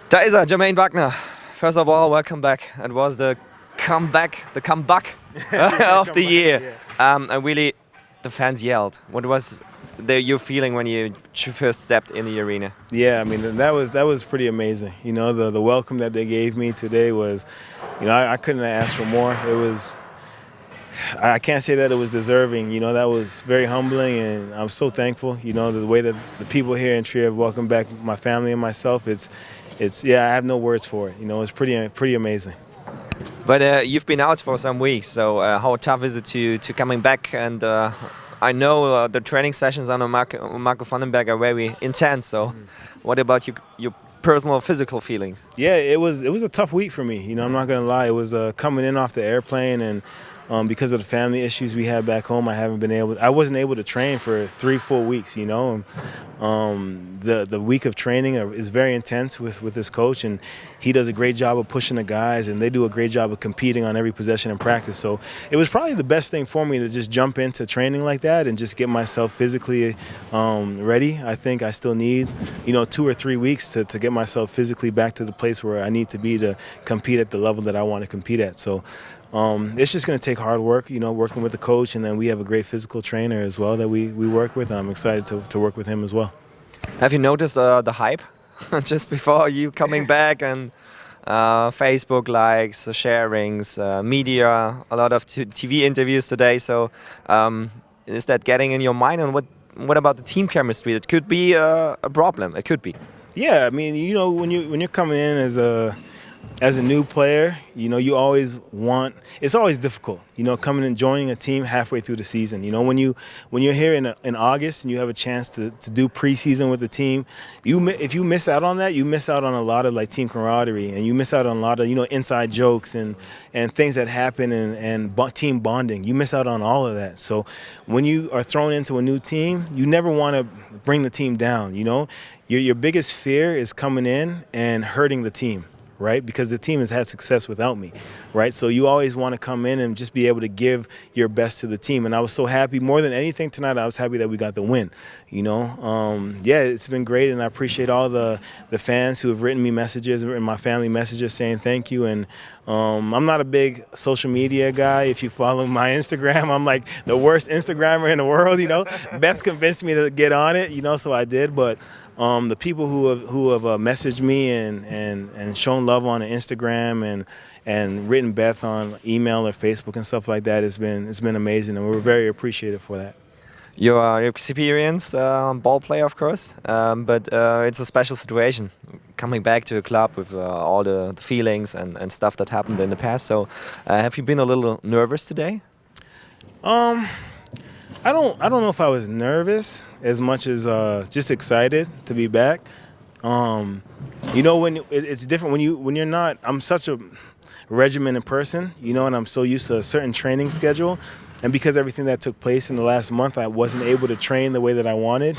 Da ist er, Jermaine Bucknor. First of all, welcome back. It was the comeback of the year. And really, the fans yelled. What was your feeling when you first stepped in the arena? Yeah, I mean that was pretty amazing. You know, the welcome that they gave me today was, I couldn't have asked for more. I can't say that it was deserving. You know, that was very humbling, and I'm so thankful. You know, the way that the people here in Trier have welcomed back my family and myself. I have no words for it. You know, it's pretty amazing. But you've been out for some weeks, so how tough is it to coming back? And I know the training sessions under Marco Vandenberg are very intense. So, what about your personal physical feelings? Yeah, it was a tough week for me. You know, I'm not gonna lie. It was coming in off the airplane, and because of the family issues we had back home, I wasn't able to train for 3 full weeks. You know, the week of training is very intense with this coach, and he does a great job of pushing the guys, and they do a great job of competing on every possession in practice. So it was probably the best thing for me to just jump into training like that and just get myself physically ready. I think I still need 2 or 3 weeks to get myself physically back to the place where I need to be to compete at the level that I want to compete at. So it's just going to take hard work, working with the coach, and then we have a great physical trainer as well that we work with, and I'm excited to work with him as well. Have you noticed the hype just before you coming back, and Facebook likes, sharings, media, a lot of TV interviews today? So is that getting in your mind, and what about the team chemistry? It could be a problem. It could be. Yeah, I mean, when you're coming in as a new player, you always it's always difficult, coming and joining a team halfway through the season. When you're here in August and you have a chance to do preseason with the team, if you miss out on that, you miss out on a lot of team camaraderie, and you miss out on a lot of inside jokes and things that happen and team bonding. You miss out on all of that. So when you are thrown into a new team, you never want to bring the team down. Your biggest fear is coming in and hurting the team, right? Because the team has had success without me, right? So you always want to come in and just be able to give your best to the team. And I was so happy, more than anything tonight, I was happy that we got the win. It's been great, and I appreciate all the fans who have written me messages and my family messages saying thank you. And I'm not a big social media guy. If you follow my Instagram, I'm like the worst Instagrammer in the world. Beth convinced me to get on it, so I did. But the people who have messaged me and shown love on Instagram and written Beth on email or Facebook and stuff like that, it's been amazing, and we're very appreciative for that. You're experienced ball player, of course, but it's a special situation coming back to a club with all the feelings and stuff that happened in the past. So have you been a little nervous today? I don't know if I was nervous as much as just excited to be back. When it's different when you're not. I'm such a regimented person, and I'm so used to a certain training schedule, and because everything that took place in the last month, I wasn't able to train the way that I wanted.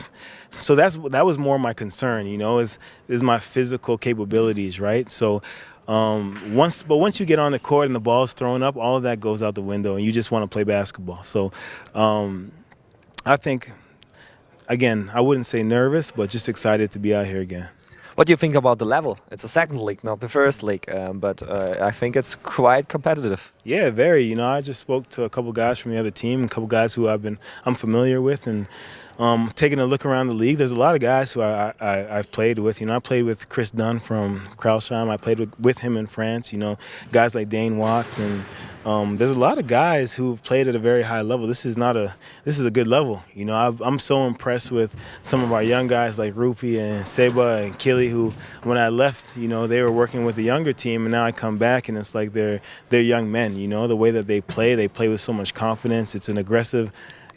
So that was more my concern, is my physical capabilities, right? So once you get on the court and the ball's thrown up, all of that goes out the window, and you just want to play basketball. So I think, again, I wouldn't say nervous, but just excited to be out here again. What do you think about the level? It's a second league, not the first league, but I think it's quite competitive. Yeah, very. I just spoke to a couple guys from the other team, a couple guys who I'm familiar with, and taking a look around the league. There's a lot of guys who I've played with. I played with Chris Dunn from Krailsheim. I played with him in France. Guys like Dane Watts, and there's a lot of guys who've played at a very high level. This is a good level. I'm so impressed with some of our young guys like Rupi and Seba and Kili, who when I left, they were working with the younger team, and now I come back and it's like they're young men. The way that they play with so much confidence. It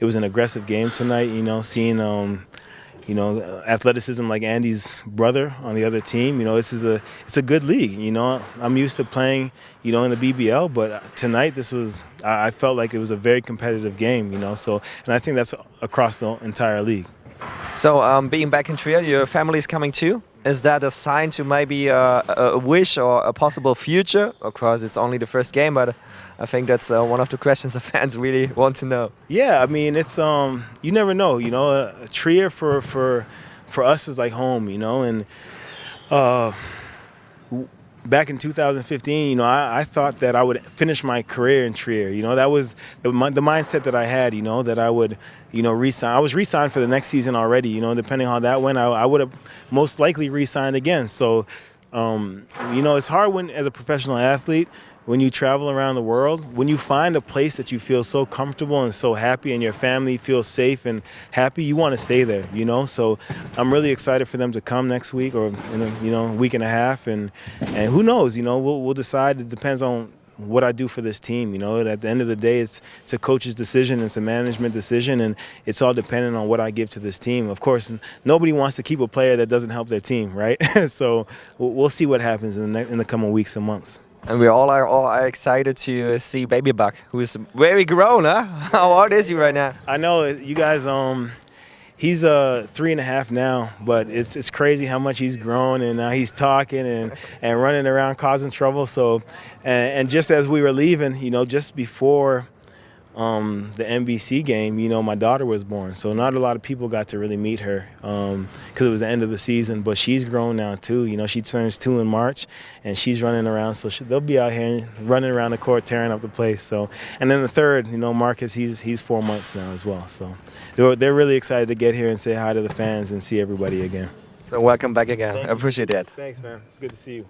was an aggressive game tonight, seeing, athleticism like Andy's brother on the other team. It's a good league. I'm used to playing, in the BBL, but tonight I felt like it was a very competitive game, and I think that's across the entire league. So being back in Trier, your family is coming too? Is that a sign to maybe a wish or a possible future? Of course, it's only the first game, but I think that's one of the questions the fans really want to know. Yeah, I mean, it's you never know. Trier for us was like home, and back in 2015, you know, I thought that I would finish my career in Trier. You know, that was the mindset that I had, you know, that I would, you know, re-sign. I was re-signed for the next season already, you know, depending on how that went, I would have most likely re-signed again. So, you know, it's hard when, as a professional athlete, when you travel around the world, when you find a place that you feel so comfortable and so happy and your family feels safe and happy, you want to stay there, you know? So I'm really excited for them to come next week or in a, you know, week and a half. And who knows, you know, we'll decide. It depends on what I do for this team, you know. And at the end of the day, it's a coach's decision, it's a management decision, and it's all dependent on what I give to this team. Of course, nobody wants to keep a player that doesn't help their team, right? So we'll see what happens in the coming weeks and months. And we all are excited to see Baby Buck, who is very grown, huh? How old is he right now? I know you guys. He's 3.5 now, but it's crazy how much he's grown, and now he's talking and running around causing trouble. So, and just as we were leaving, you know, just before the NBC game, you know, my daughter was born. So not a lot of people got to really meet her because it was the end of the season. But she's grown now too. You know, she turns 2 in March, and she's running around. So they'll be out here running around the court, tearing up the place. So, and then the third, you know, Marcus, he's 4 months now as well. So they're really excited to get here and say hi to the fans and see everybody again. So welcome back again. I appreciate that. Thanks, man. It's good to see you.